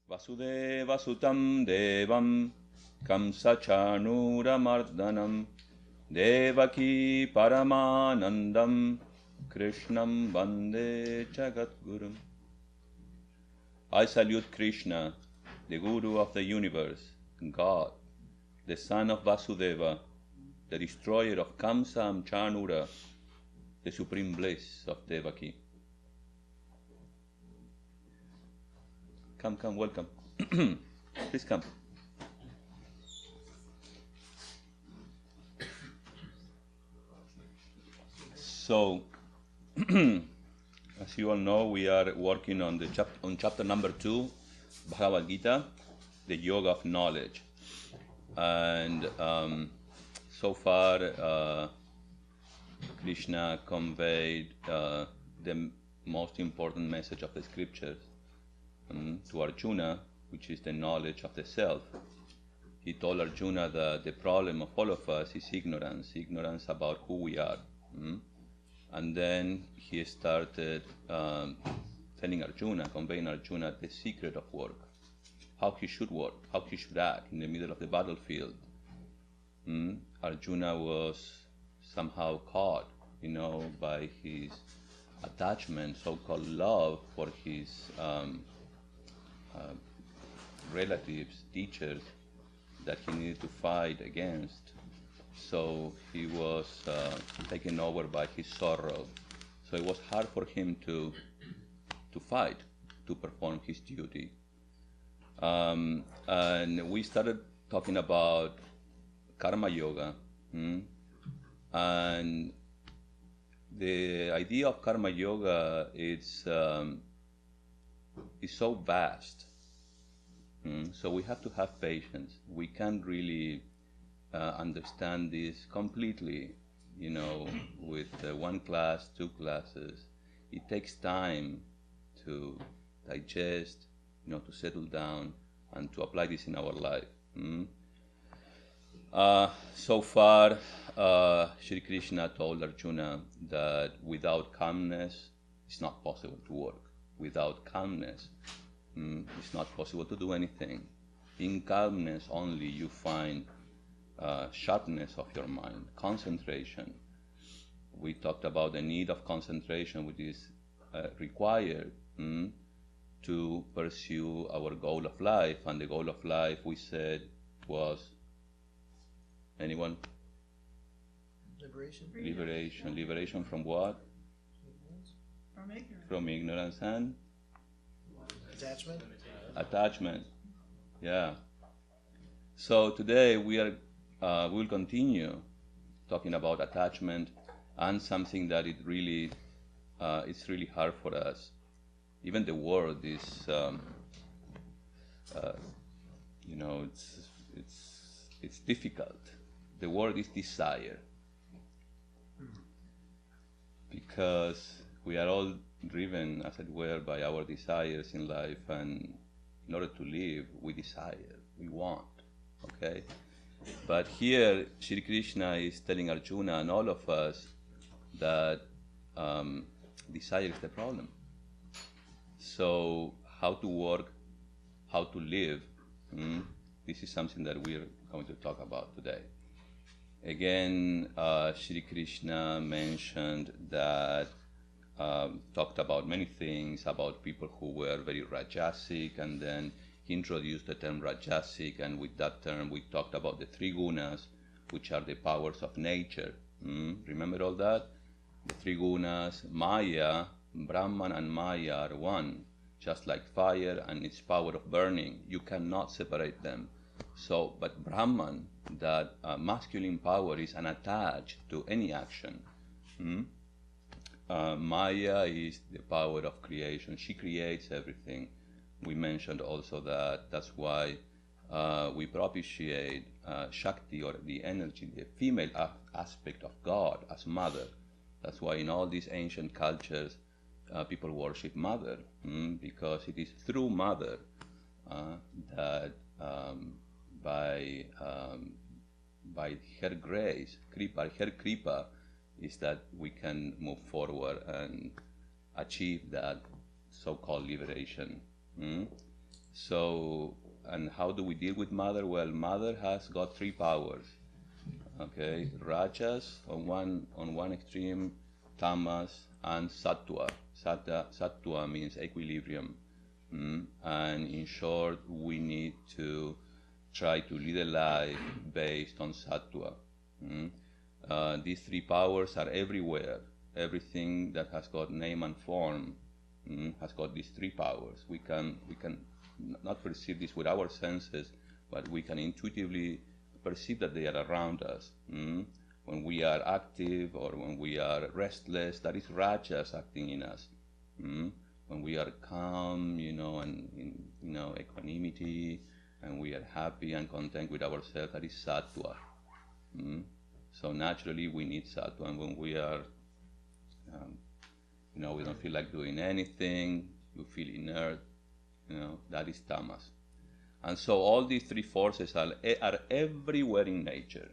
Vasudeva Sutam Devam Kamsachanuramardanam Devaki Paramanandam Krishnam Vande Jagadgurum. I salute Krishna, the Guru of the universe, God, the son of Vasudeva, the destroyer of Kamsa and Chanura, the supreme bliss of Devaki. Come, welcome. Please come. So, as you all know, we are working on chapter number 2, Bhagavad Gita, the Yoga of Knowledge. And so far, Krishna conveyed the most important message of the scriptures to Arjuna, which is the knowledge of the self. He told Arjuna that the problem of all of us is ignorance about who we are. And then he started telling Arjuna, conveying Arjuna the secret of work, how he should work, how he should act in the middle of the battlefield. Arjuna was somehow caught, by his attachment, so-called love for his relatives, teachers, that he needed to fight against. So he was taken over by his sorrow. So it was hard for him to fight, to perform his duty. And we started talking about karma yoga. And the idea of karma yoga is so vast. So we have to have patience. We can't really understand this completely, with one class, 2 classes. It takes time to digest, to settle down and to apply this in our life. So far, Shri Krishna told Arjuna that without calmness, it's not possible to work. Without calmness, it's not possible to do anything. In calmness only you find sharpness of your mind, concentration. We talked about the need of concentration, which is required to pursue our goal of life. And the goal of life, we said, was, anyone? Liberation. Liberation from what? From ignorance and? Attachment. Yeah. So today we'll continue talking about attachment and something that it's really hard for us. Even the word is, it's difficult. The word is desire, because we are all driven, as it were, by our desires in life, and in order to live, we desire, we want, okay? But here, Shri Krishna is telling Arjuna and all of us that desire is the problem. So, how to work, how to live, this is something that we're going to talk about today. Again, Shri Krishna mentioned that, talked about many things, about people who were very rajasic, and then he introduced the term rajasic, and with that term we talked about the 3 gunas, which are the powers of nature. Remember all that? The 3 gunas, Maya, Brahman and Maya are one, just like fire and its power of burning. You cannot separate them. So, but Brahman, that masculine power, is unattached to any action. Maya is the power of creation. She creates everything. We mentioned also that's why we propitiate Shakti, or the energy, the female aspect of God, as mother. That's why in all these ancient cultures people worship mother, because it is through mother that by her grace, her kripa, is that we can move forward and achieve that so-called liberation. So, and how do we deal with mother? Well, mother has got three powers. Okay, rajas on one extreme, tamas and sattva. Sattva means equilibrium. And in short, we need to try to lead a life based on sattva. These three powers are everywhere. Everything that has got name and form has got these three powers. We can not perceive this with our senses, but we can intuitively perceive that they are around us. When we are active or when we are restless, that is rajas acting in us. When we are calm, and in equanimity, and we are happy and content with ourselves, that is sattva. So naturally we need sattva, and when we are, we don't feel like doing anything, you feel inert, that is tamas. And so all these three forces are everywhere in nature.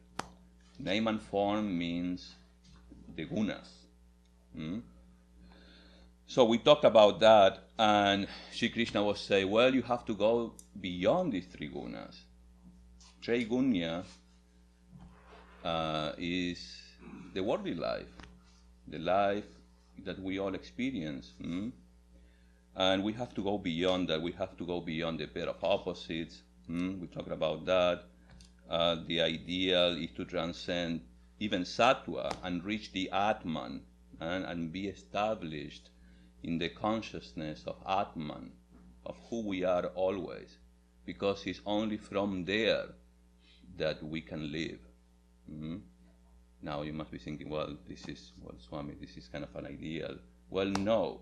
Name and form means the gunas. So we talked about that, and Sri Krishna was saying, well, you have to go beyond these three gunas. Traigunya is the worldly life, the life that we all experience. And we have to go beyond that. We have to go beyond the pair of opposites. We talked about that. The ideal is to transcend even sattva and reach the Atman and be established in the consciousness of Atman, of who we are always, because it's only from there that we can live. Now you must be thinking, well, Swami, this is kind of an ideal. Well, no.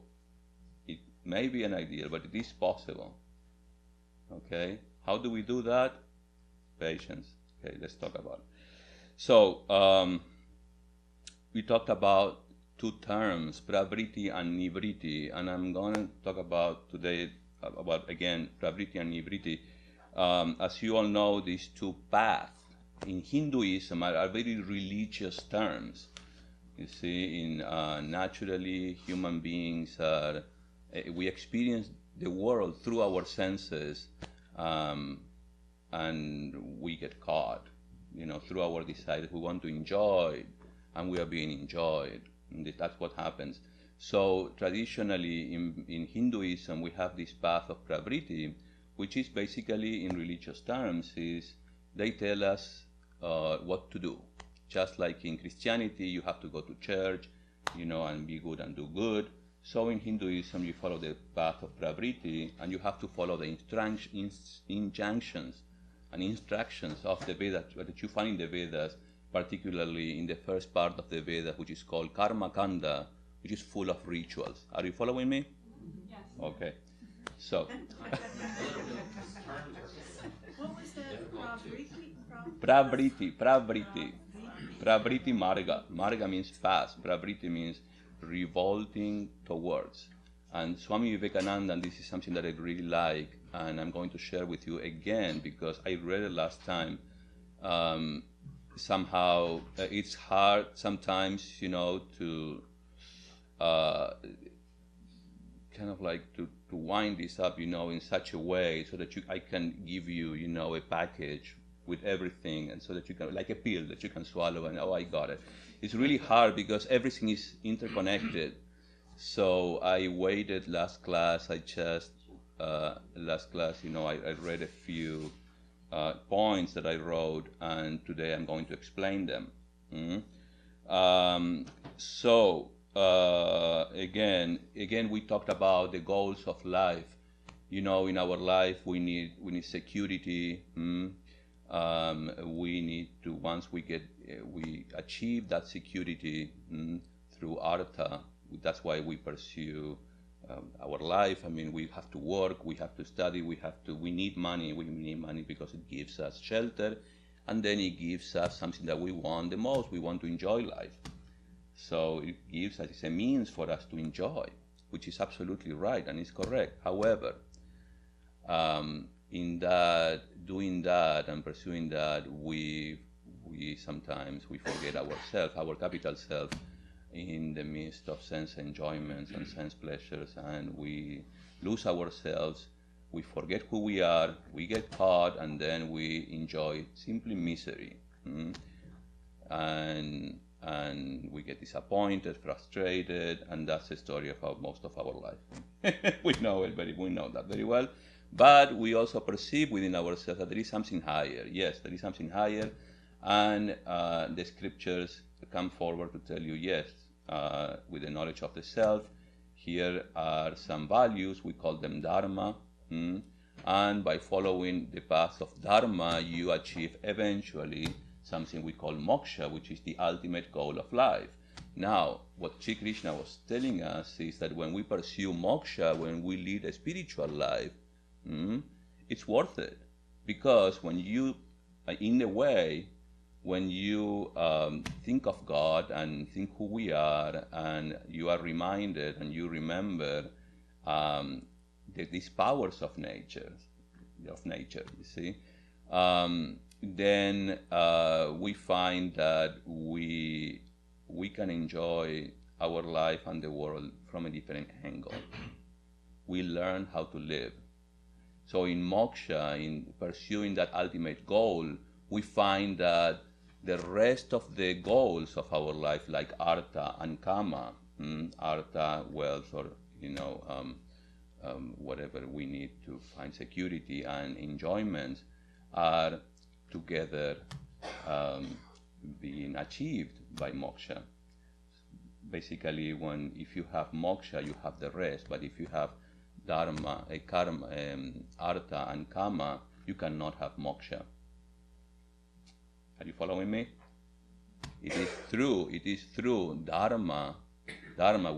It may be an ideal, but it is possible. Okay? How do we do that? Patience. Okay, let's talk about it. So, we talked about two terms, pravriti and nivriti, and I'm going to talk about today again, pravriti and nivriti. As you all know, these two paths in Hinduism are very religious terms. You see, naturally, human beings we experience the world through our senses, and we get caught, through our desires. We want to enjoy, and we are being enjoyed. And that's what happens. So traditionally in Hinduism, we have this path of pravriti, which is basically, in religious terms, is they tell us what to do. Just like in Christianity, you have to go to church, and be good and do good. So in Hinduism, you follow the path of pravriti, and you have to follow the injunctions and instructions of the Vedas that you find in the Vedas, particularly in the first part of the Vedas, which is called Karma Kanda, which is full of rituals. Are you following me? Yes. Okay. So. What was that? Pravriti. Pravriti marga. Marga means fast. Pravriti means revolting towards. And Swami Vivekananda, and this is something that I really like, and I'm going to share with you again because I read it last time. Somehow it's hard sometimes, to kind of like to wind this up, in such a way so that I can give you, a package with everything, and so that you can, like a pill that you can swallow and, I got it. It's really hard because everything is interconnected. So I waited last class, I read a few points that I wrote, and today I'm going to explain them. Again, we talked about the goals of life. In our life, we need security. We need to, once we achieve that security through artha. That's why we pursue our life. I mean, we have to work, we have to study, we need money. We need money because it gives us shelter, and then it gives us something that we want the most. We want to enjoy life. So it gives us, it's a means for us to enjoy, which is absolutely right and is correct. However, in that, doing that and pursuing that, we sometimes forget ourselves, our capital self, in the midst of sense enjoyments and sense pleasures, and we lose ourselves we forget who we are, we get caught, and then we enjoy simply misery. And we get disappointed, frustrated, and that's the story of most of our life. we know that very well. But we also perceive within ourselves that there is something higher. Yes, there is something higher, and the scriptures come forward to tell you, yes, with the knowledge of the self, here are some values, we call them dharma, and by following the path of dharma, you achieve eventually something we call moksha, which is the ultimate goal of life. Now, what Sri Krishna was telling us is that when we pursue moksha, when we lead a spiritual life, it's worth it. Because when you, in a way, when you think of God and think who we are, and you are reminded and you remember these powers of nature, you see, then we find that we can enjoy our life and the world from a different angle. We learn how to live. So in moksha, in pursuing that ultimate goal, we find that the rest of the goals of our life, like artha and kama, artha, wealth, or whatever we need to find security and enjoyment, are together being achieved by moksha. Basically, if you have moksha, you have the rest. But if you have dharma, karma, artha, and kama, you cannot have moksha. Are you following me? It is through dharma,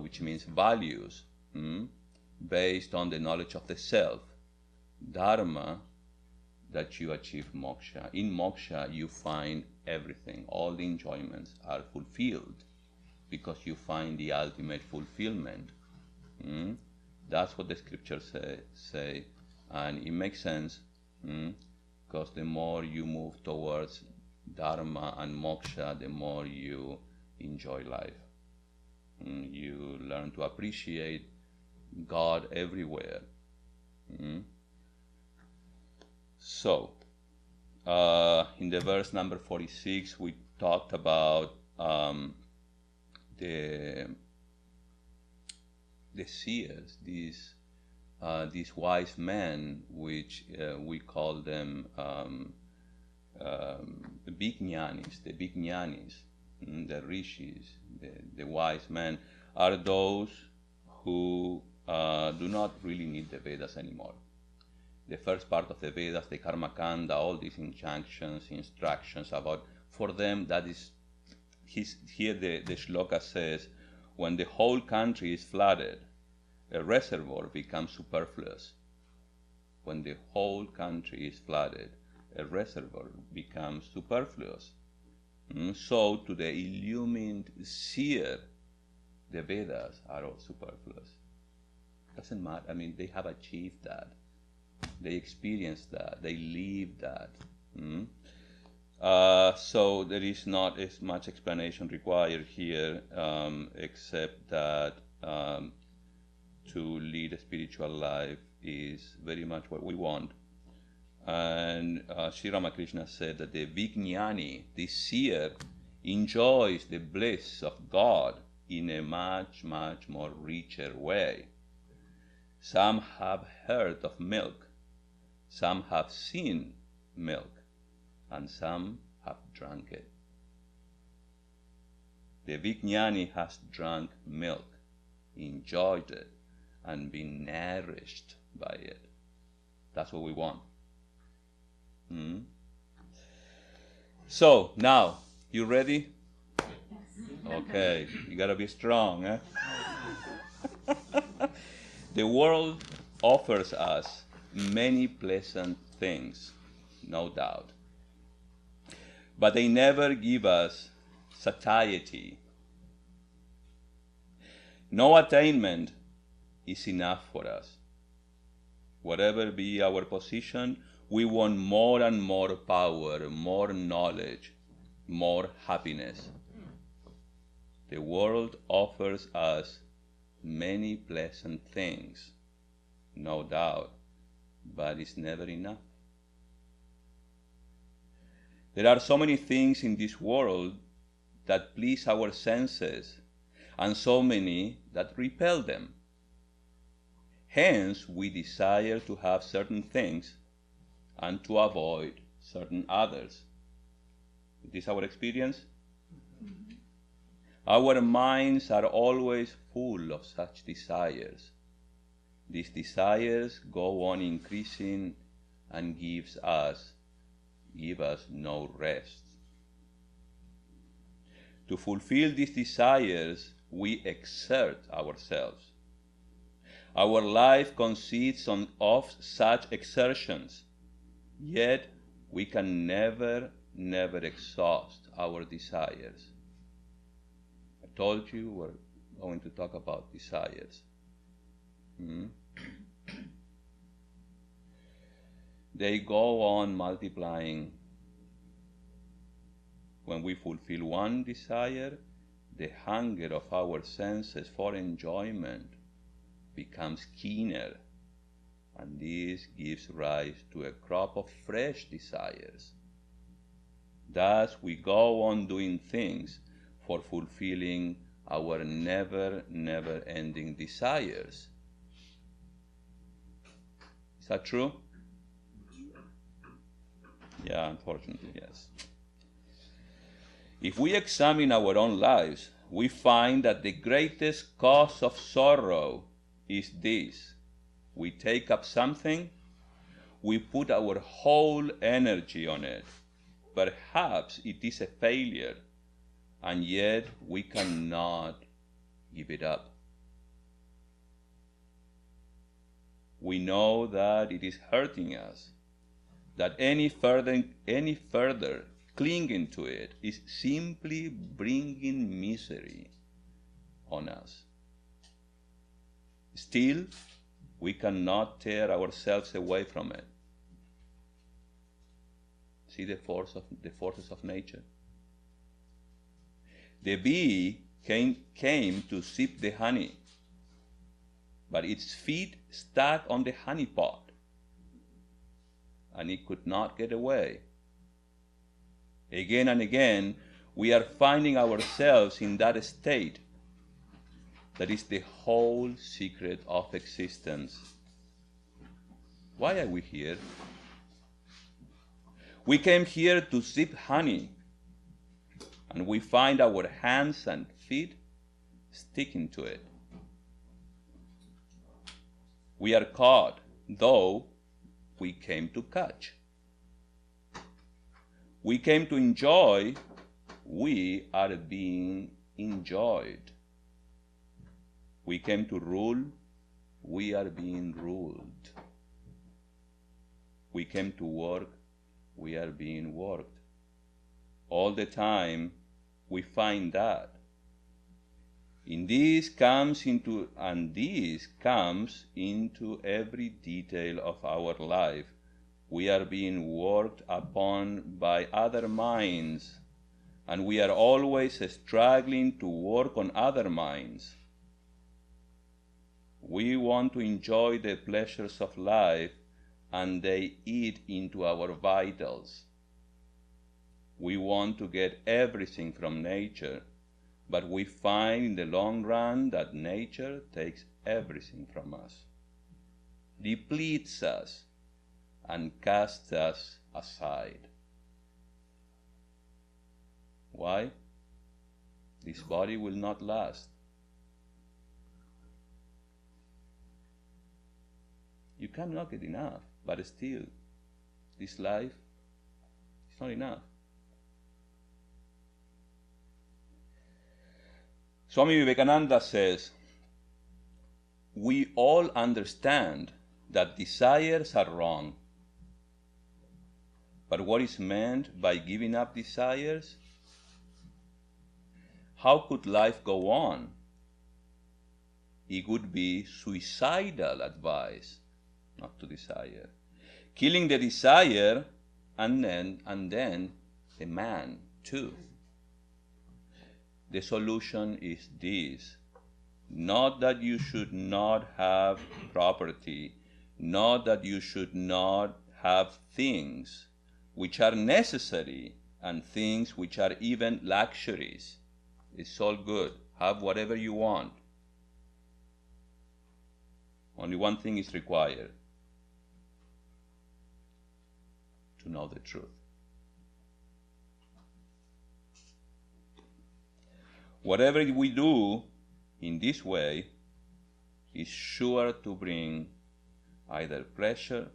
which means values, based on the knowledge of the self, dharma, that you achieve moksha. In moksha, you find everything. All the enjoyments are fulfilled because you find the ultimate fulfillment. That's what the scriptures say. And it makes sense, because the more you move towards dharma and moksha, the more you enjoy life. You learn to appreciate God everywhere. So, in the verse number 46, we talked about the seers, these wise men, which we call them the big jnanis, the rishis, the wise men, are those who do not really need the Vedas anymore. The first part of the Vedas, the Karma Kanda, all these injunctions, instructions about, for them, that is, here the shloka says, when the whole country is flooded, a reservoir becomes superfluous. When the whole country is flooded, a reservoir becomes superfluous. So to the illumined seer, the Vedas are all superfluous. Doesn't matter. I mean, they have achieved that. They experienced that. They lived that. So there is not as much explanation required here, except that to lead a spiritual life is very much what we want. And Sri Ramakrishna said that the Vijnani, the seer, enjoys the bliss of God in a much, much more richer way. Some have heard of milk, some have seen milk, and some have drunk it. The Vijnani has drunk milk, enjoyed it, and been nourished by it. That's what we want. So, now, you ready? Okay, you gotta be strong, eh? The world offers us many pleasant things, no doubt. But they never give us satiety. No attainment is enough for us. Whatever be our position, we want more and more power, more knowledge, more happiness. The world offers us many pleasant things, no doubt, but it's never enough. There are so many things in this world that please our senses, and so many that repel them. Hence, we desire to have certain things and to avoid certain others. Is this our experience? Mm-hmm. Our minds are always full of such desires. These desires go on increasing and give us no rest. To fulfill these desires, we exert ourselves. Our life consists of such exertions, yet we can never exhaust our desires. I told you we're going to talk about desires. They go on multiplying. When we fulfill one desire, the hunger of our senses for enjoyment becomes keener, and this gives rise to a crop of fresh desires. Thus, we go on doing things for fulfilling our never-ending desires. Is that true? Yeah, unfortunately, yes. If we examine our own lives, we find that the greatest cause of sorrow is this. We take up something, we put our whole energy on it. Perhaps it is a failure, and yet we cannot give it up. We know that it is hurting us, that any further clinging to it is simply bringing misery on us. Still, we cannot tear ourselves away from it. See the forces of nature. The bee came to sip the honey, but its feet stuck on the honey pot, and it could not get away. Again and again, we are finding ourselves in that state. That is the whole secret of existence. Why are we here? We came here to sip honey, and we find our hands and feet sticking to it. We are caught, though we came to catch. We came to enjoy, we are being enjoyed. We came to rule, we are being ruled. We came to work, we are being worked. All the time we find that. This comes into every detail of our life. We are being worked upon by other minds, and we are always struggling to work on other minds. We want to enjoy the pleasures of life, and they eat into our vitals. We want to get everything from nature, but we find in the long run that nature takes everything from us, depletes us, and casts us aside. Why? This body will not last. You cannot get enough, but still, this life is not enough. Swami Vivekananda says, we all understand that desires are wrong. But what is meant by giving up desires? How could life go on? It would be suicidal advice not to desire. Killing the desire and then the man too. The solution is this. Not that you should not have property, not that you should not have things which are necessary and things which are even luxuries. It's all good. Have whatever you want. Only one thing is required: to know the truth. Whatever we do in this way is sure to bring either pleasure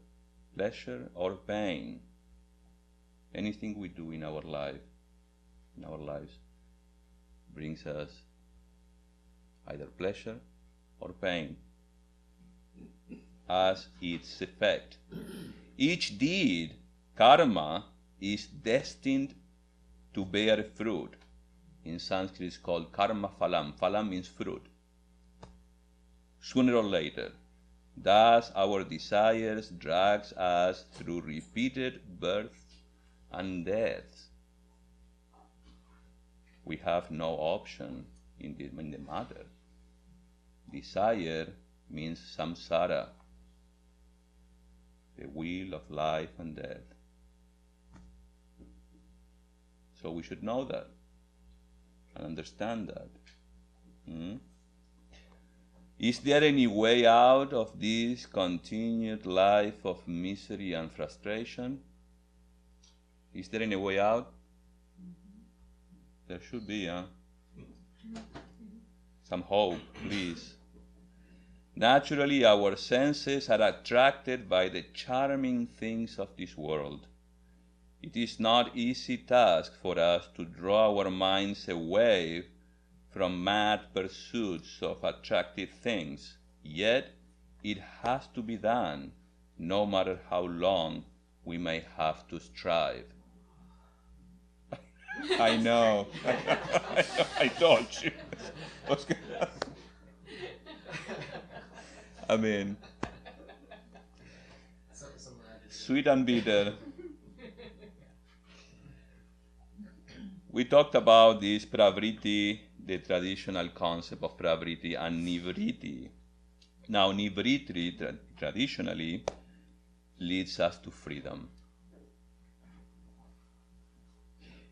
or pain. Anything we do in our lives brings us either pleasure or pain as its effect. Each deed, karma, is destined to bear fruit. In Sanskrit it's called karma phalam. Phalam means fruit. Sooner or later. Thus our desires drags us through repeated births and deaths. We have no option in the matter. Desire means samsara, the wheel of life and death. So we should know that and understand that. Is there any way out of this continued life of misery and frustration? Is there any way out? There should be, huh? Some hope, please. Naturally, our senses are attracted by the charming things of this world. It is not easy task for us to draw our minds away from mad pursuits of attractive things, yet it has to be done, no matter how long we may have to strive. I know. I told you. I mean, sweet and bitter. We talked about this pravriti, the traditional concept of pravriti, and nivriti. Now, nivriti traditionally leads us to freedom.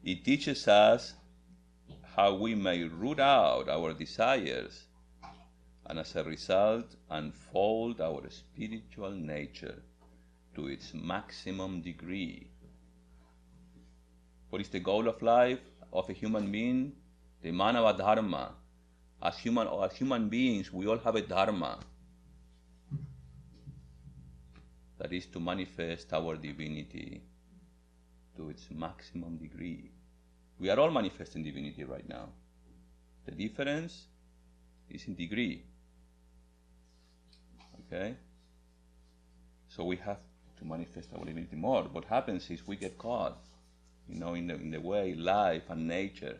It teaches us how we may root out our desires and as a result unfold our spiritual nature to its maximum degree. What is the goal of life of a human being? The manava dharma. As human beings, we all have a dharma. That is to manifest our divinity to its maximum degree. We are all manifesting divinity right now. The difference is in degree. Okay? So we have to manifest our divinity more. What happens is we get caught, in the way life and nature.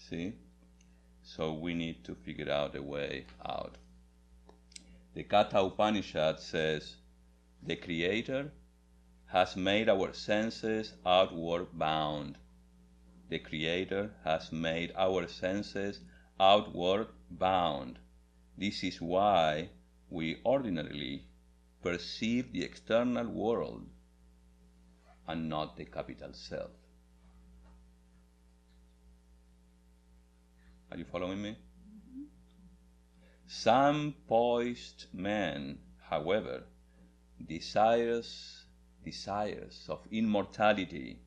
See? So we need to figure out a way out. The Katha Upanishad says, the Creator has made our senses outward bound. The Creator has made our senses outward bound. This is why we ordinarily perceive the external world and not the capital self. Are you following me? Mm-hmm. Some poised men, however, desires of immortality,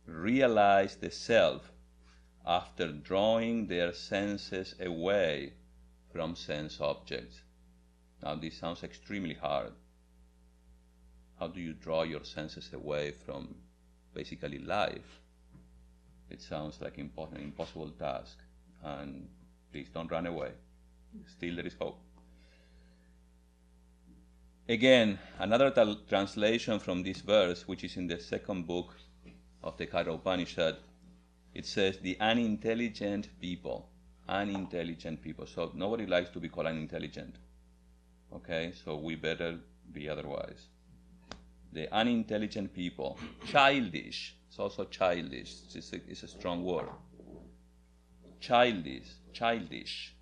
realize the self after drawing their senses away from sense objects. Now this sounds extremely hard. How do you draw your senses away from basically life? It sounds like an impossible task. And please don't run away. Still there is hope. Again, another translation from this verse, which is in the second book of the Katha Upanishad, it says, the unintelligent people. Unintelligent people. So nobody likes to be called unintelligent. Okay, so we better be otherwise. The unintelligent people. Childish. It's also childish. It's a strong word. Childish,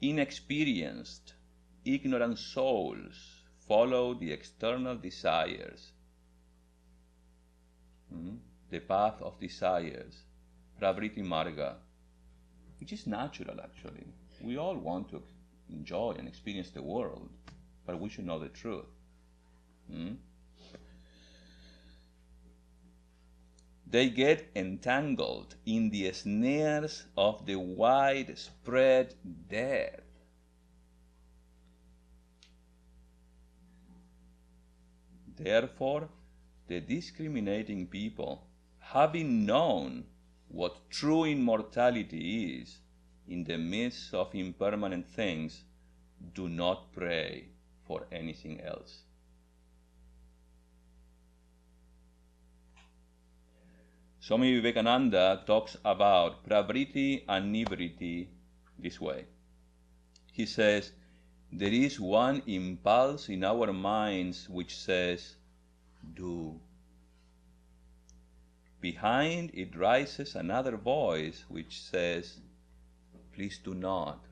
inexperienced, ignorant souls follow the external desires, the path of desires, pravritti marga, which is natural actually. We all want to enjoy and experience the world, but we should know the truth. They get entangled in the snares of the widespread death. Therefore, the discriminating people, having known what true immortality is in the midst of impermanent things, do not pray for anything else. Swami Vivekananda talks about pravritti and nivritti this way. He says, there is one impulse in our minds which says, do. Behind it rises another voice which says, please do not.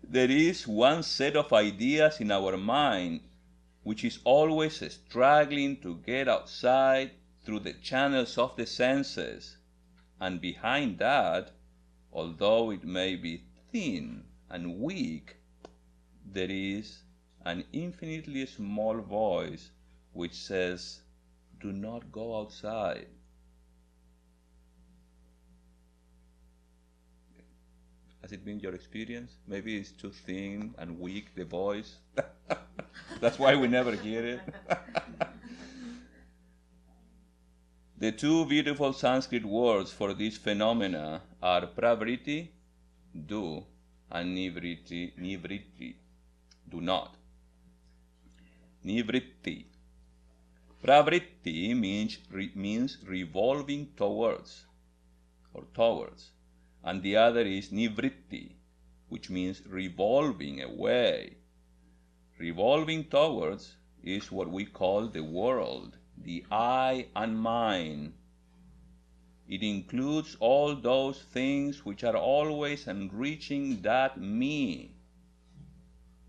There is one set of ideas in our mind which is always struggling to get outside through the channels of the senses, and behind that, although it may be thin and weak, there is an infinitely small voice which says, do not go outside. Has it been your experience? Maybe it's too thin and weak, the voice. That's why we never hear it. The two beautiful Sanskrit words for this phenomena are pravritti, do, and nivritti, do not. Nivritti. Pravritti means revolving towards, and the other is nivritti, which means revolving away. Revolving towards is what we call the world, the I and mine. It includes all those things which are always enriching that me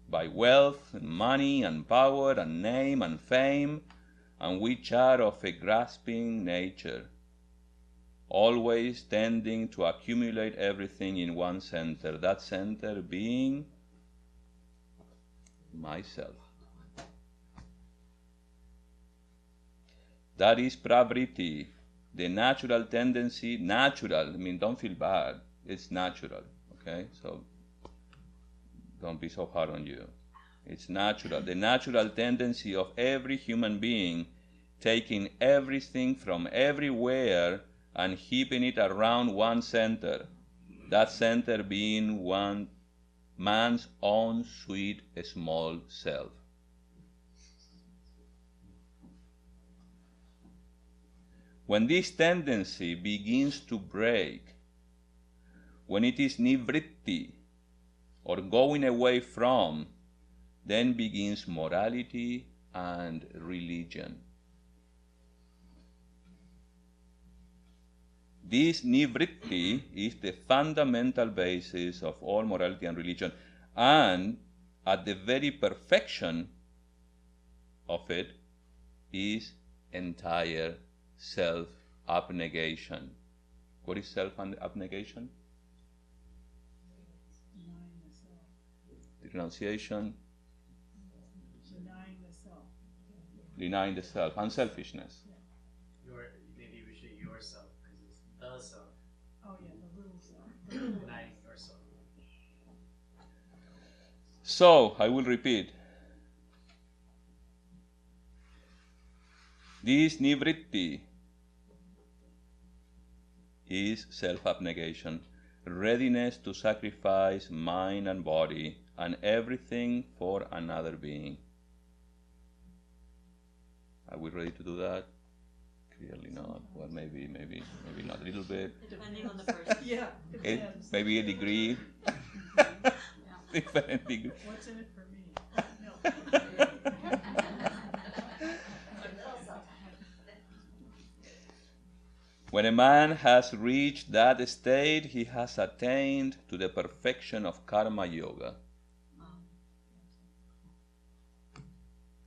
by wealth and money and power and name and fame, and which are of a grasping nature, always tending to accumulate everything in one center, that center being myself. That is pravritti, the natural tendency, don't feel bad, it's natural, okay? So don't be so hard on you. It's natural, the natural tendency of every human being taking everything from everywhere and heaping it around one center, that center being one man's own sweet small self. When this tendency begins to break, when it is nivritti, or going away from, then begins morality and religion. This nivritti is the fundamental basis of all morality and religion, and at the very perfection of it is entire self-abnegation. What is self-abnegation? Denying the self. Renunciation. Denying the self. Denying the self. Unselfishness. Maybe we should yourself, because it's the self. Oh yeah, the little self. Denying yourself. So, I will repeat. This nivritti is self-abnegation, readiness to sacrifice mind and body and everything for another being. Are we ready to do that? Clearly not. Well, maybe not. A little bit. Depending on the person. Yeah. Depends. Maybe a degree. Different degree. What's in it for me? No. When a man has reached that state, he has attained to the perfection of karma yoga.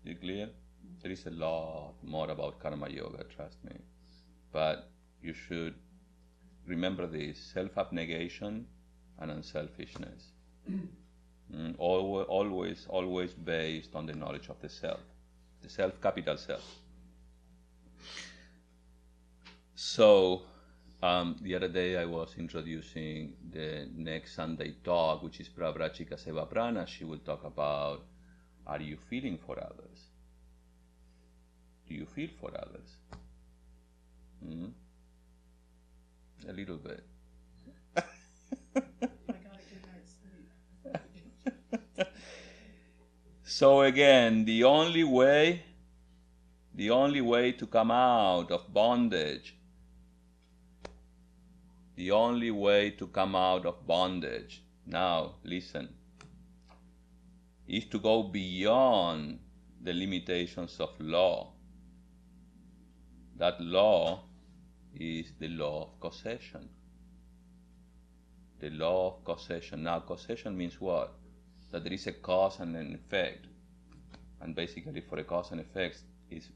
You clear? There is a lot more about karma yoga, trust me. But you should remember this: self-abnegation and unselfishness. Always based on the knowledge of the self, capital self. So, the other day I was introducing the next Sunday talk, which is Pravrachika Seva Prana. She will talk about, are you feeling for others? Do you feel for others? A little bit. I got a good night's sleep. So again, the only way to come out of bondage, now listen, is to go beyond the limitations of law. That law is the law of causation. The law of causation. Now, causation means what? That there is a cause and an effect. And basically, for a cause and effect, is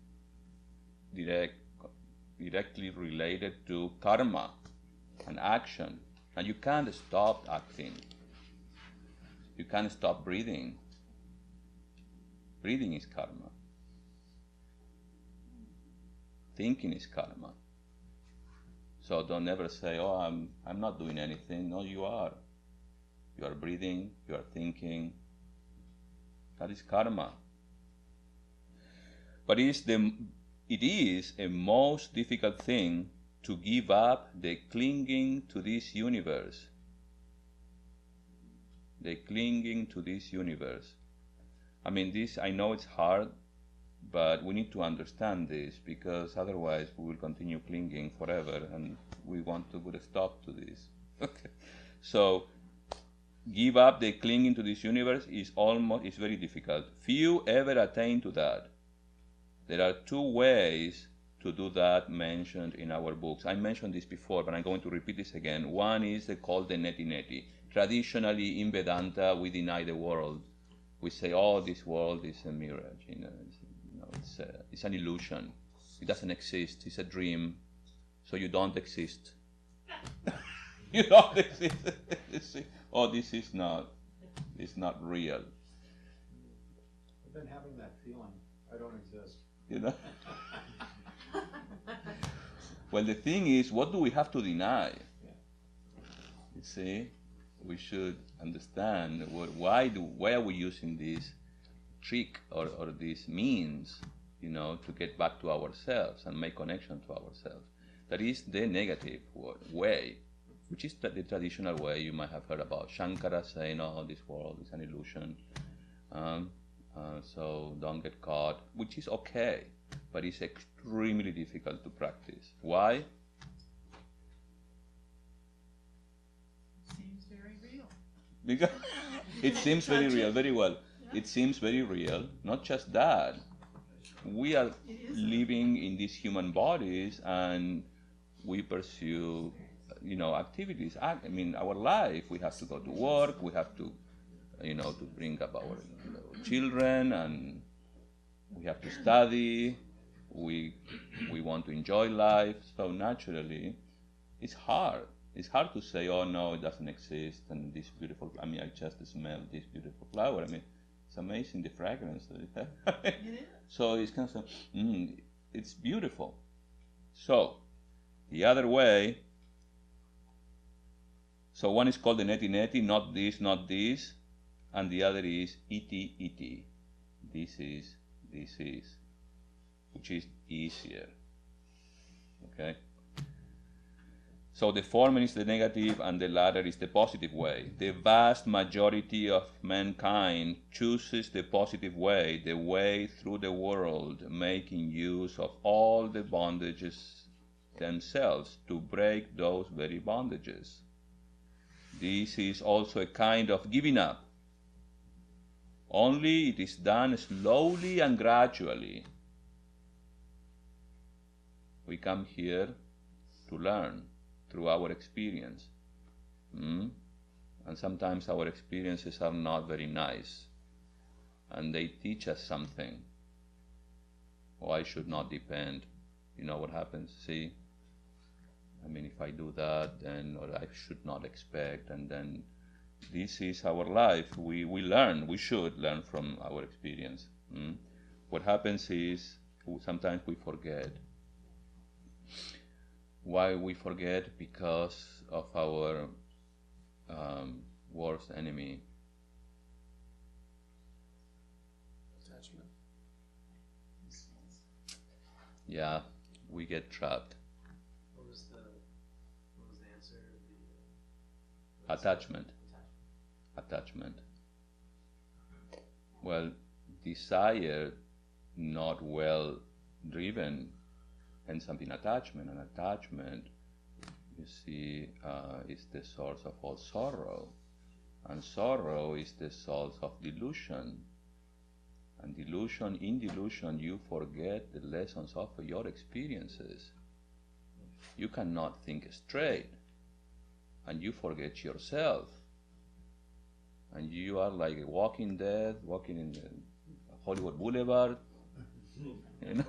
directly related to karma and action. And you can't stop acting. You can't stop breathing. Breathing is karma. Thinking is karma. So don't ever say, oh, I'm not doing anything. No, you are. You are breathing, you are thinking. That is karma. But it is a most difficult thing to give up the clinging to this universe. The clinging to this universe. I mean, I know it's hard, but we need to understand this, because otherwise we will continue clinging forever, and we want to put a stop to this. Okay. So, give up the clinging to this universe is very difficult. Few ever attain to that. There are two ways to do that mentioned in our books. I mentioned this before, but I'm going to repeat this again. One is called the neti-neti. Traditionally, in Vedanta, we deny the world. We say, oh, this world is a mirage. It's an illusion. It doesn't exist. It's a dream. So you don't exist. You don't exist. Oh, this is not. It's not real. I've been having that feeling. I don't exist. You know. Well, the thing is, what do we have to deny? You see, we should understand why are we using this trick or this means, to get back to ourselves and make connection to ourselves. That is the negative way, which is the traditional way. You might have heard about Shankara saying, "Oh, this world is an illusion, so don't get caught," which is okay, but it's extremely difficult to practice. Why? Seems very real. Because it seems very real, very well. It seems very real. Not just that. We are living in these human bodies, and we pursue, activities. I mean, our life. We have to go to work. We have to, to bring up our children, and we have to study. We want to enjoy life. So naturally, it's hard. It's hard to say, oh no, it doesn't exist, and this beautiful. I mean, I just smell this beautiful flower. I mean, it's amazing the fragrance that it has. It is. So it's kind of, it's beautiful. So, the other way, so one is called the neti-neti, not this, and the other is iti. This is, which is easier. Okay? So the former is the negative and the latter is the positive way. The vast majority of mankind chooses the positive way, the way through the world, making use of all the bondages themselves to break those very bondages. This is also a kind of giving up. Only it is done slowly and gradually. We come here to learn through our experience. And sometimes our experiences are not very nice, and they teach us something. Oh, I should not depend. You know what happens? See? I mean, if I do that, then, or I should not expect, and then this is our life. We learn. We should learn from our experience. What happens is sometimes we forget. Why we forget? Because of our worst enemy. Attachment. Yeah, we get trapped. What was the answer? Attachment. Attachment. Well, desire not well driven ends up in attachment, and attachment, you see, is the source of all sorrow, and sorrow is the source of delusion, and in delusion you forget the lessons of your experiences. You cannot think straight, and you forget yourself, and you are like a walking dead, walking in the Hollywood Boulevard, you know.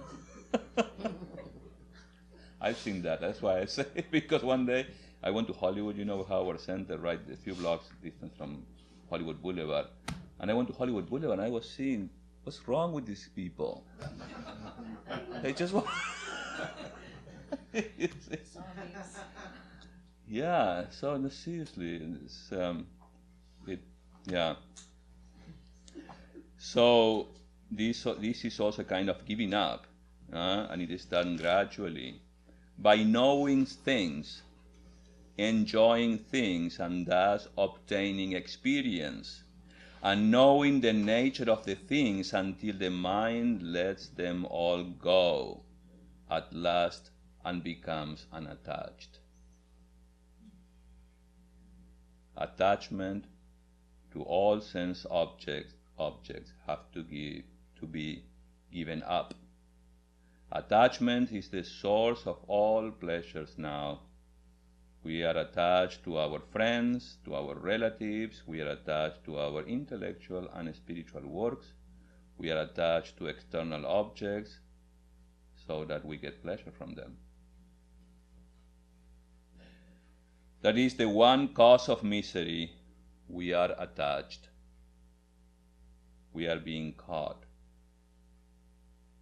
I've seen that. That's why I say it, because one day I went to Hollywood, you know, Howard Center, right, a few blocks distance from Hollywood Boulevard. And I went to Hollywood Boulevard, and I was seeing, what's wrong with these people? They just want... Yeah, so no, seriously, it's, yeah. So this is also kind of giving up, and it is done gradually by knowing things, enjoying things, and thus obtaining experience, and knowing the nature of the things until the mind lets them all go at last and becomes unattached. Attachment to all sense objects have to be given up. Attachment is the source of all pleasures now. We are attached to our friends, to our relatives, we are attached to our intellectual and spiritual works, we are attached to external objects so that we get pleasure from them. That is the one cause of misery. We are attached. We are being caught.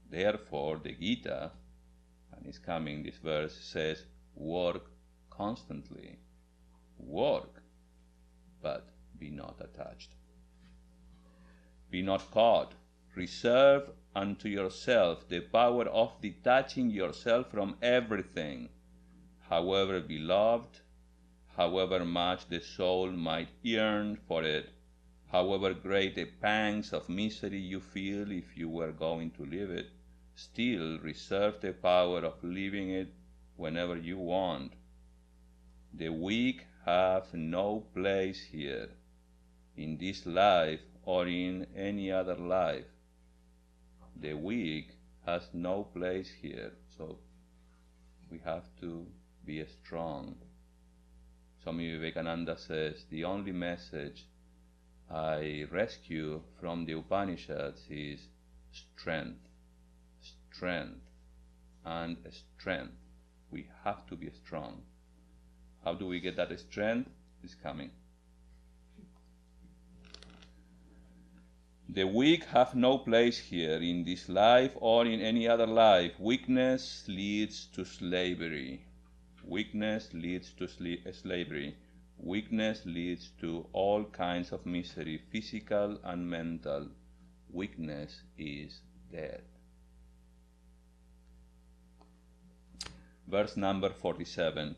Therefore, the Gita, and it's coming, this verse says, work constantly. Work, but be not attached. Be not caught. Reserve unto yourself the power of detaching yourself from everything, however beloved, however much the soul might yearn for it, however great the pangs of misery you feel if you were going to leave it, still reserve the power of leaving it whenever you want. The weak have no place here, in this life or in any other life. The weak has no place here, so we have to be strong. Swami Vivekananda says, the only message I rescue from the Upanishads is strength, strength, and strength. We have to be strong. How do we get that strength? It's coming. The weak have no place here in this life or in any other life. Weakness leads to slavery. Weakness leads to slavery. Weakness leads to all kinds of misery, physical and mental. Weakness is death. Verse number 47.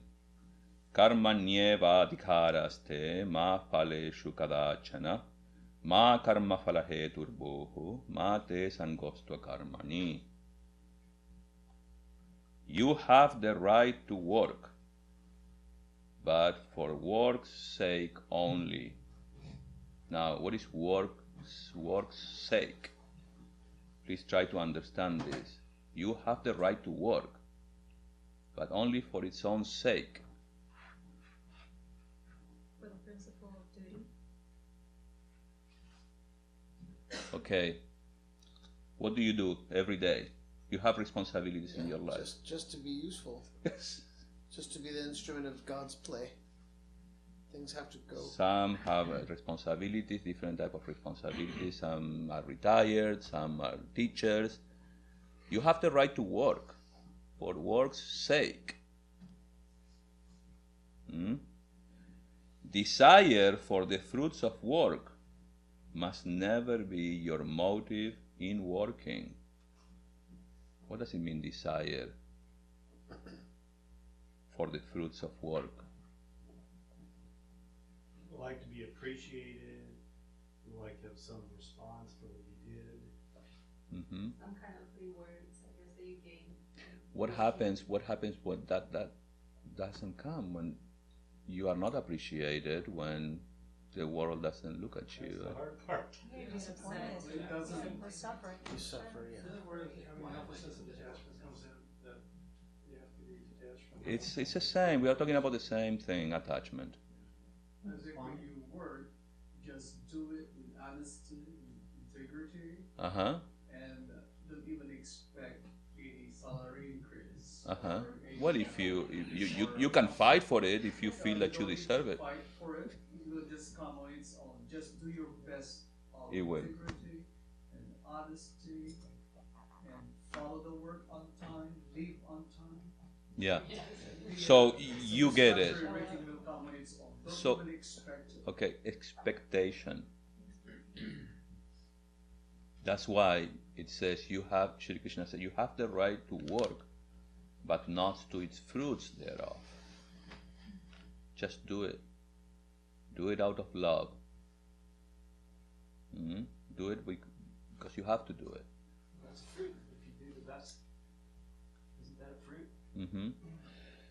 Karmanyeva adhikaraste ma phaleshu kadachana ma karma phalaheturbohu ma te sangostva karmani. You have the right to work, but for work's sake only. Now, what is work's sake? Please try to understand this. You have the right to work, but only for its own sake. For the principle of duty. Okay, what do you do every day? You have responsibilities in your life. Just to be useful. Just to be the instrument of God's play. Things have to go. Some have responsibilities, different type of responsibilities. Some are retired, some are teachers. You have the right to work for work's sake. Desire for the fruits of work must never be your motive in working. What does it mean, desire for the fruits of work? You like to be appreciated. You like to have some response for what you did. Some kind of rewards, I guess, that you gain. What happens when that doesn't come, when you are not appreciated, when the world doesn't look at you? That's the hard part. You're disappointed. It doesn't. We're suffering. You suffer, yeah. Where helplessness and detachment comes in, that you have to be detached from. It's the same. We are talking about the same thing, attachment. I think when you work, just do it with honesty, with integrity, and don't even expect any salary increase. Well, if you can fight for it if you feel that you deserve it. Fight for it. It will just come on its own. Just do your best of It will. integrity and honesty, and follow the work on time, leave on time. Yeah. So you get it. Everything will come on its own. Don't So- even expect it. Okay, expectation. That's why it says Shri Krishna said, you have the right to work, but not to its fruits thereof. Just do it. Do it out of love. Do it because you have to do it. That's fruit. If you do the best, isn't that a fruit?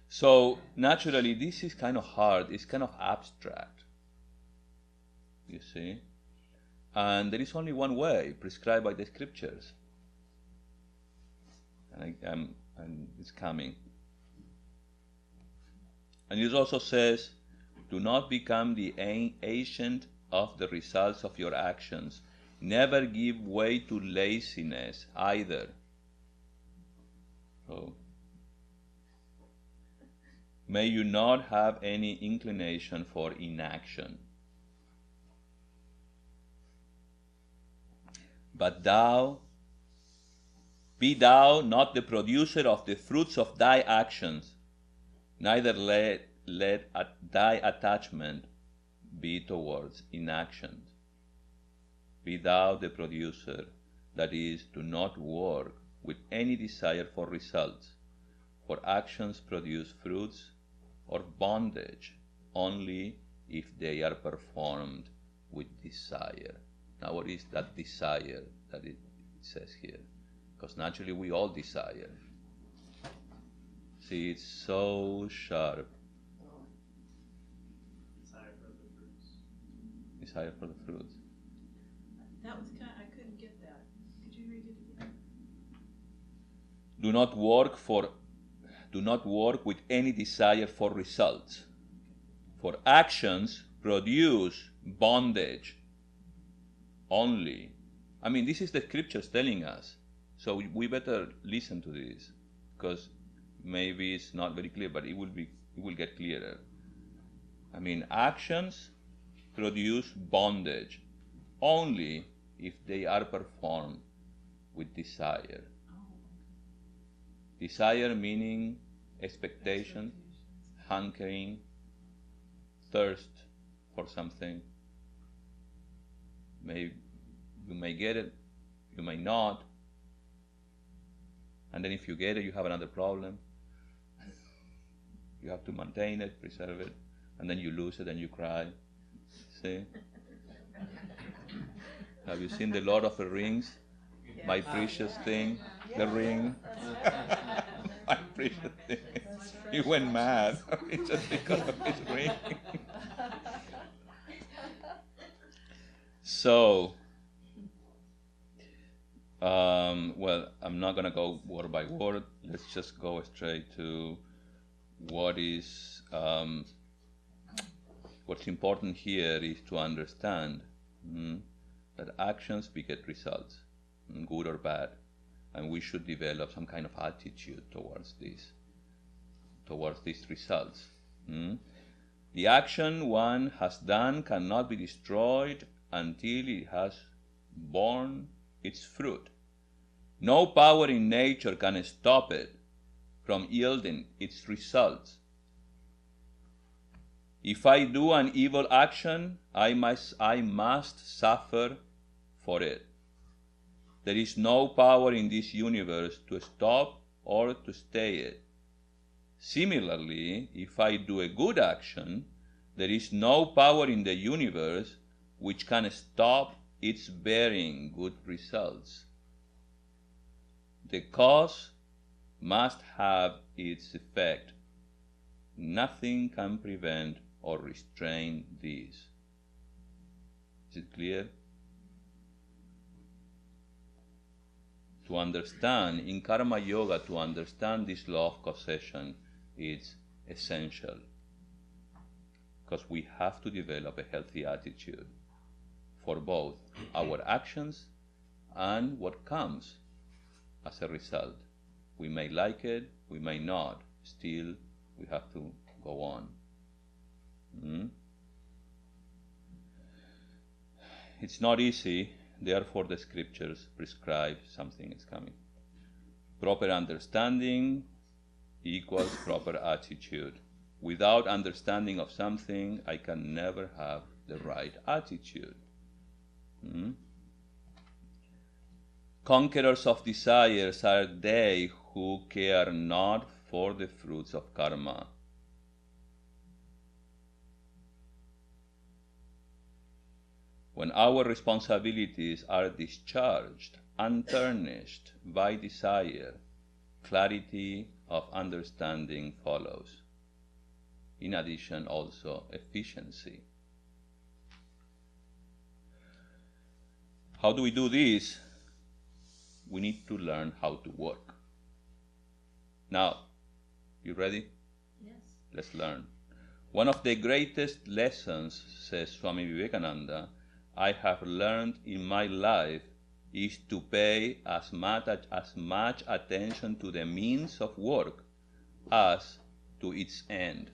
So naturally, this is kind of hard. It's kind of abstract. You see? And there is only one way prescribed by the scriptures. And it's coming. And it also says, do not become the agent of the results of your actions. Never give way to laziness either. So, may you not have any inclination for inaction. But be thou not the producer of the fruits of thy actions, neither let thy attachment be towards inaction. Be thou the producer, that is, do not work with any desire for results, for actions produce fruits or bondage only if they are performed with desire. Now, what is that desire that it says here? Because naturally we all desire. See, it's so sharp. Desire for the fruits. Desire for the fruits. That was I couldn't get that. Could you read it again? Do not work with any desire for results. For actions produce bondage only. I mean, this is the scriptures telling us. So we better listen to this, because maybe it's not very clear, but it will get clearer. I mean, actions produce bondage only if they are performed with desire. Desire meaning expectation, hankering, thirst for something. You may get it, you may not. And then if you get it, you have another problem. You have to maintain it, preserve it, and then you lose it and you cry. See? Have you seen The Lord of the Rings? Yeah. My precious thing, the ring. My precious thing. He went mad just because of his ring. So, well, I'm not going to go word by word. Let's just go straight to what's important here is to understand that actions beget results, good or bad, and we should develop some kind of attitude towards these results. The action one has done cannot be destroyed until it has borne its fruit. No power in nature can stop it from yielding its results. If I do an evil action, I must suffer for it. There is no power in this universe to stop or to stay it. Similarly, if I do a good action, there is no power in the universe which can stop its bearing good results. The cause must have its effect. Nothing can prevent or restrain this. Is it clear? To understand, in Karma Yoga, to understand this law of causation is essential, because we have to develop a healthy attitude for both our actions and what comes as a result. We may like it, we may not, still we have to go on. It's not easy, therefore the scriptures prescribe something is coming. Proper understanding equals proper attitude. Without understanding of something, I can never have the right attitude. Conquerors of desires are they who care not for the fruits of karma. When our responsibilities are discharged, untarnished by desire, clarity of understanding follows. In addition, also efficiency. How do we do this? We need to learn how to work. Now, you ready? Yes. Let's learn. One of the greatest lessons, says Swami Vivekananda, I have learned in my life is to pay as much attention to the means of work as to its end.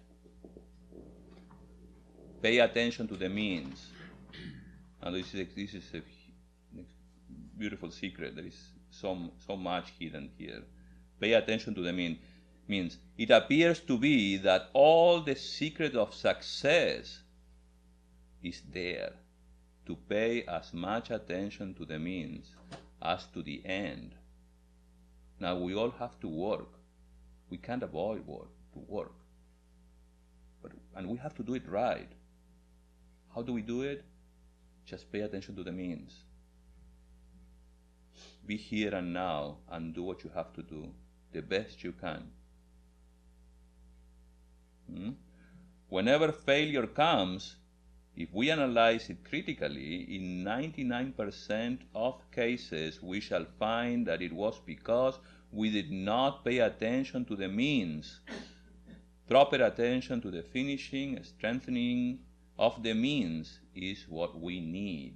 Pay attention to the means. And this is a beautiful secret. There is so much hidden here. Pay attention to the means. It appears to be that all the secret of success is there. To pay as much attention to the means as to the end. Now we all have to work. We can't avoid work. And we have to do it right. How do we do it? Just pay attention to the means. Be here and now and do what you have to do the best you can. Whenever failure comes, if we analyze it critically, in 99% of cases we shall find that it was because we did not pay attention to the means. Proper attention to the finishing, strengthening of the means is what we need.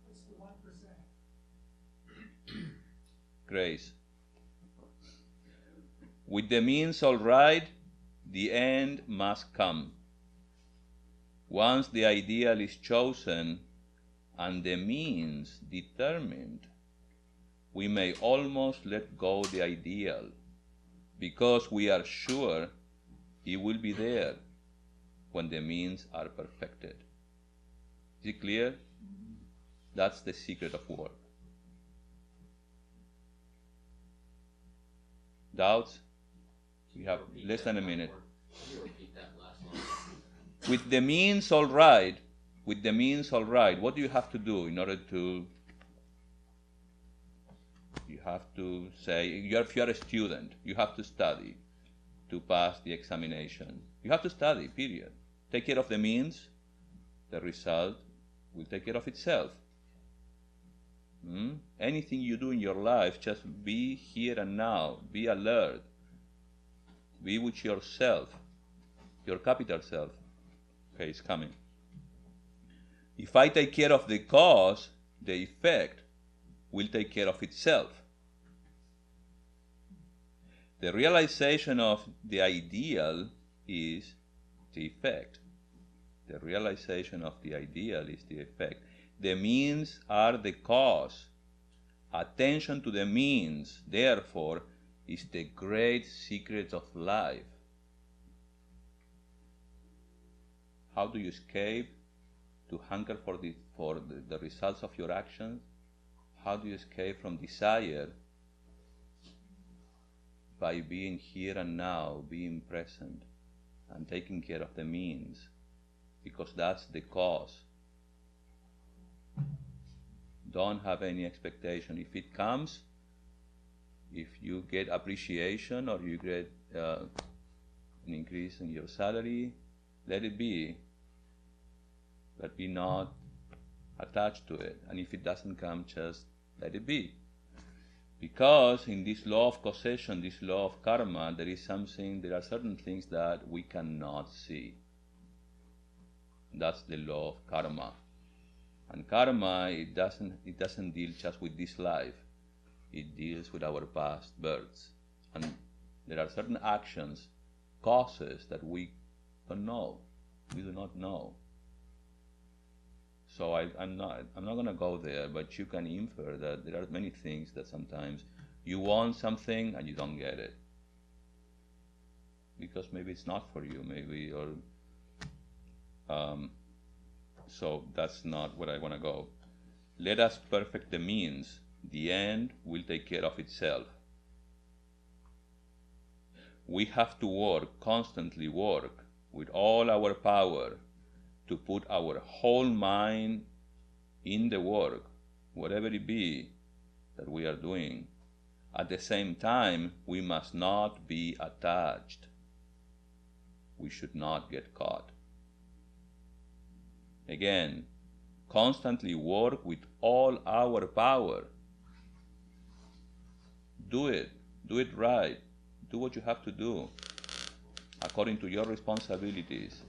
What's the 1%? Grace. With the means all right, the end must come. Once the ideal is chosen and the means determined, we may almost let go the ideal because we are sure it will be there when the means are perfected. Is it clear? That's the secret of work. Doubts? We have less than a minute. With the means all right, what do you have to do in order to, you have to say, if you're a student, you have to study to pass the examination. You have to study, period. Take care of the means, the result will take care of itself. Anything you do in your life, just be here and now, be alert, Be with yourself, your capital self. Okay, it's coming. If I take care of the cause, the effect will take care of itself. The realization of the ideal is the effect. The realization of the ideal is the effect. The means are the cause. Attention to the means, therefore, is the great secret of life. How do you escape to hunger for the results of your actions? How do you escape from desire? By being here and now, being present, and taking care of the means, because that's the cause. Don't have any expectation. If it comes, if you get appreciation or you get an increase in your salary, let it be, but be not attached to it. And if it doesn't come, just let it be. Because in this law of causation, this law of karma, there are certain things that we cannot see. That's the law of karma. And karma, it doesn't deal just with this life. It deals with our past births. And there are certain actions, causes that we don't know. We do not know. So I'm not going to go there, but you can infer that there are many things that sometimes you want something and you don't get it. Because maybe it's not for you, so that's not where I want to go. Let us perfect the means. The end will take care of itself. We have to work, constantly work, with all our power, to put our whole mind in the work, whatever it be that we are doing. At the same time, we must not be attached. We should not get caught. Again, constantly work with all our power. Do it right. Do what you have to do according to your responsibilities.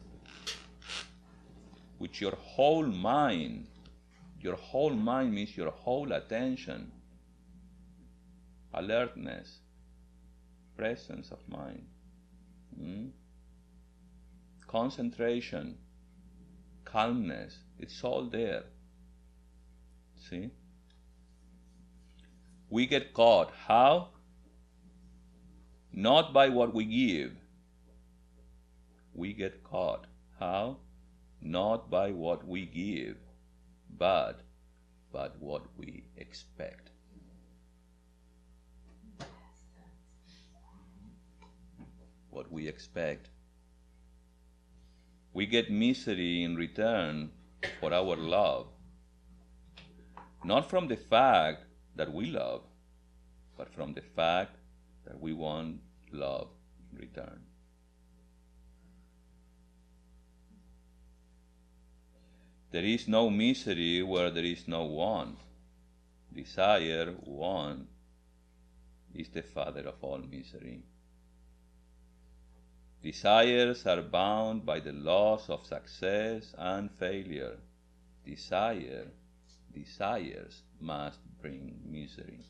With your whole mind. Your whole mind means your whole attention, alertness, presence of mind, concentration, calmness. It's all there. See? We get caught. How? Not by what we give. We get caught. How? Not by what we give, but what we expect. What we expect. We get misery in return for our love, not from the fact that we love, but from the fact that we want love in return. There is no misery where there is no want. Desire, want, is the father of all misery. Desires are bound by the laws of success and failure. Desires must bring misery.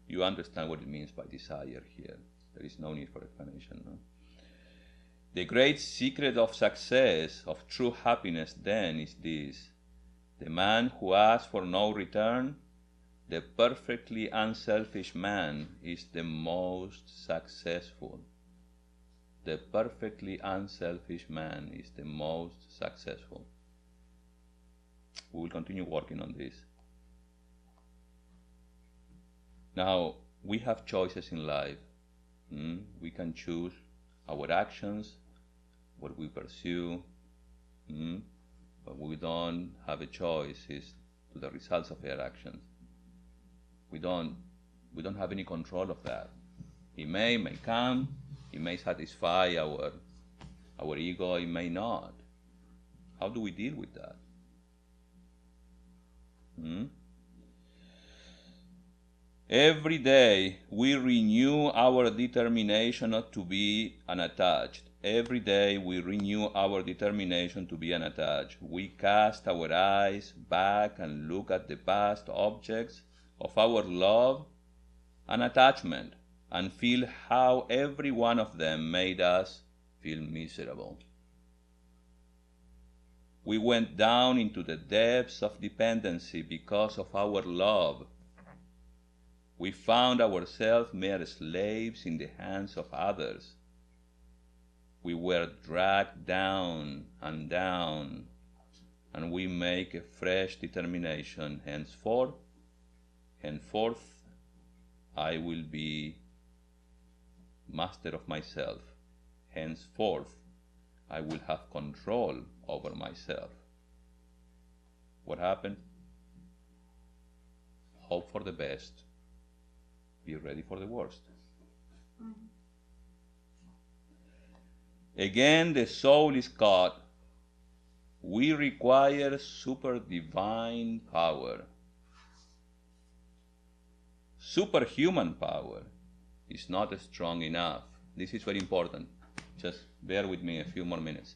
You understand what it means by desire here. There is no need for explanation, no? The great secret of success, of true happiness then, is this. The man who asks for no return, the perfectly unselfish man, is the most successful. The perfectly unselfish man is the most successful. We will continue working on this. Now, we have choices in life. We can choose our actions, what we pursue, but we don't have a choice as to the results of our actions. We don't have any control of that. It may come, it may satisfy our ego, it may not. How do we deal with that? Every day we renew our determination not to be unattached. Every day we renew our determination to be unattached. We cast our eyes back and look at the past objects of our love and attachment and feel how every one of them made us feel miserable. We went down into the depths of dependency because of our love. We found ourselves mere slaves in the hands of others. We were dragged down, and we make a fresh determination. Henceforth, I will be master of myself. Henceforth, I will have control over myself. What happened? Hope for the best. Be ready for the worst. Again, the soul is caught. We require super divine power. Superhuman power is not strong enough. This is very important. Just bear with me a few more minutes.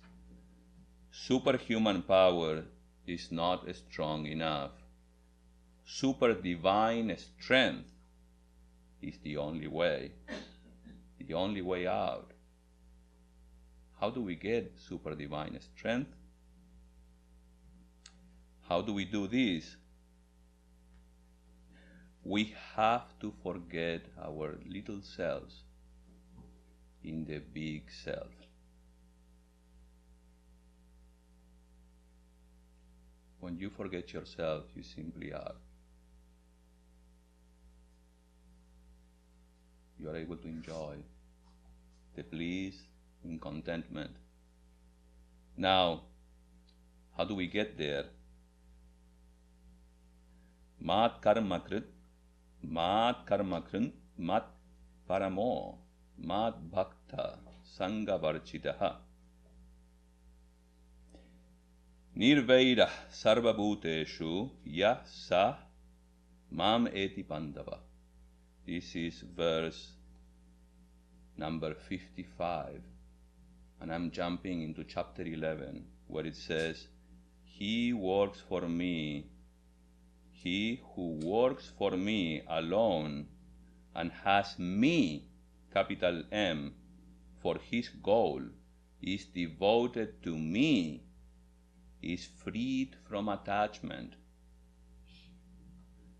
Superhuman power is not strong enough. Super divine strength is the only way out. How do we get super divine strength? How do we do this? We have to forget our little selves in the big self. When you forget yourself, you simply are. You are able to enjoy the bliss in contentment. Now, how do we get there? Mat karma krit, mat paramo, mat bhakta, sangha varchitaha. Nirvaira sarvabhuteshu yah sah mam eti pandava. This is verse number 55. And I'm jumping into chapter 11, where it says, He works for me, he who works for me alone and has me, capital M, for his goal, is devoted to me, is freed from attachment,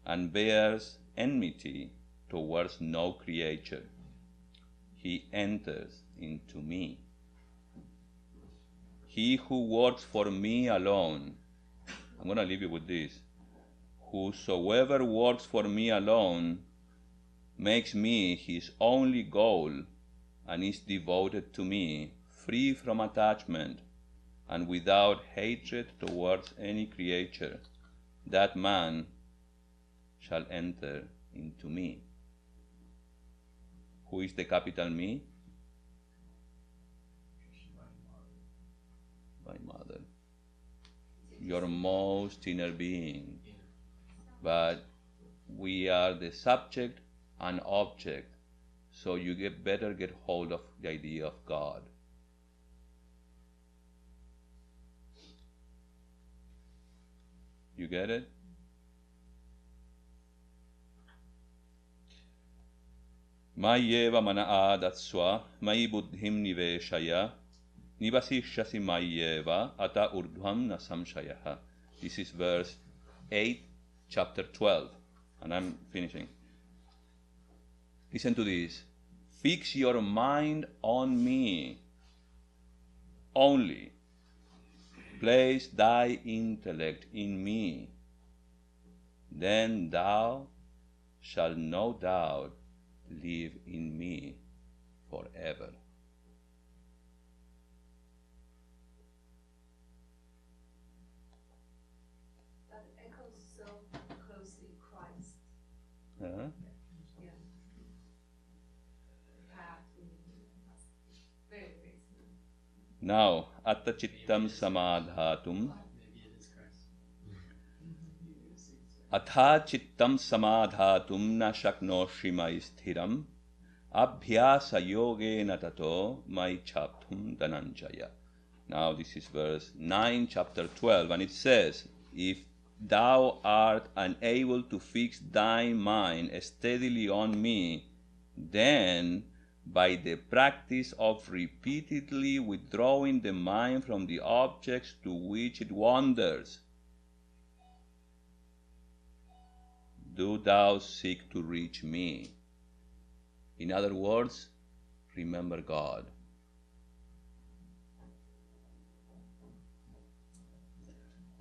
and bears enmity towards no creature. He enters into me. He who works for me alone, I'm going to leave you with this. Whosoever works for me alone makes me his only goal and is devoted to me, free from attachment and without hatred towards any creature. That man shall enter into me. Who is the capital me? My mother. Your most inner being. But we are the subject and object, so you better get hold of the idea of God. You get it? Mayyeva mana adatsva, mayi buddhim niveshaya, nivasishyasi mayyeva, ata urdhvam na samshayaha. This is verse 8, chapter 12, and I'm finishing. Listen to this. Fix your mind on me only. Place thy intellect in me. Then thou shalt no doubt live in me forever. That echoes so closely Christ. Uh-huh. Yeah. The path we need. Very, very similar. Now, atta chittam samadhatum. Atha chittam samadhatum na shaknoshi mai sthiram abhyasa yogena tato mai chaptum dhananjaya. Now this is verse 9, chapter 12, and it says, if thou art unable to fix thy mind steadily on me, then by the practice of repeatedly withdrawing the mind from the objects to which it wanders, do thou seek to reach me. In other words, remember God.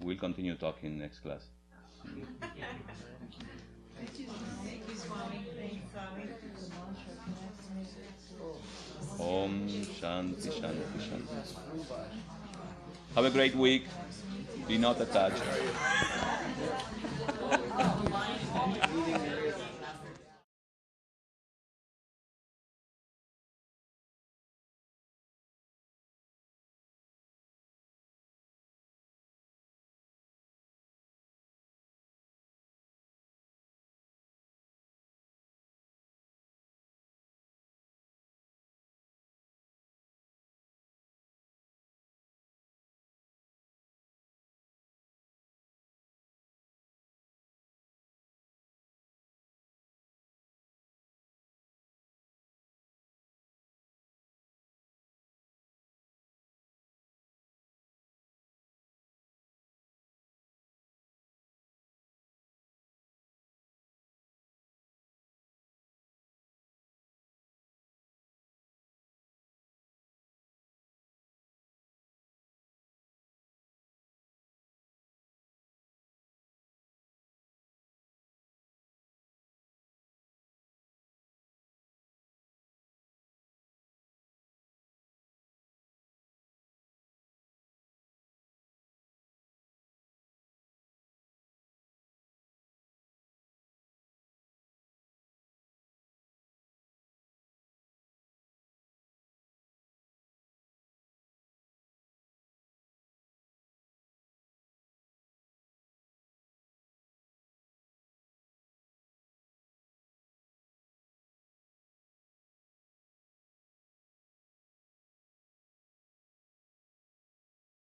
We'll continue talking next class. Thank you, Swami. Thank you, Swami. Om Shanti Shanti Shanti. Have a great week. Be not attached.